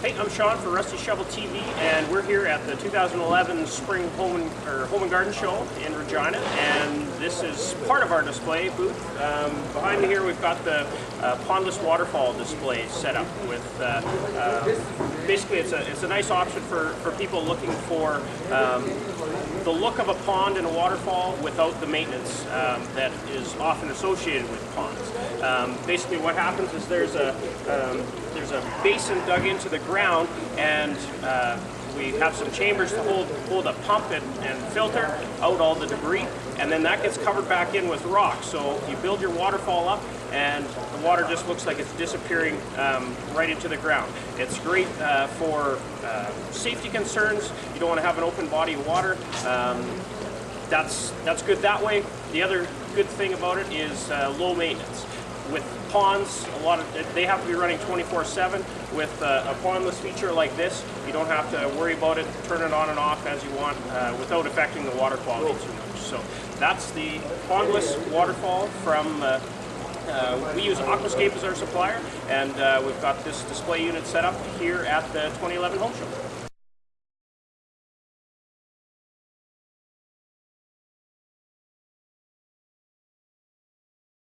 Hey, I'm Sean for RustyShovelTV, and we're here at the 2011 Spring Home and Garden Show in Regina, and this is part of our display booth. Behind me here we've got the Pondless Waterfall display set up with, basically it's a nice option for people looking for the look of a pond and a waterfall without the maintenance that is often associated with ponds. Basically what happens is there's a basin dug into the ground, and we have some chambers to hold a pump and filter out all the debris, and then that gets covered back in with rock. So you build your waterfall up and the water just looks like it's disappearing right into the ground. It's great for safety concerns. You don't want to have an open body of water. That's good that way. The other good thing about it is low maintenance. With ponds, they have to be running 24/7. With a pondless feature like this, you don't have to worry about it, turn it on and off as you want without affecting the water quality too much. So that's the Pondless Waterfall from, we use Aquascape as our supplier, and we've got this display unit set up here at the 2011 Home Show.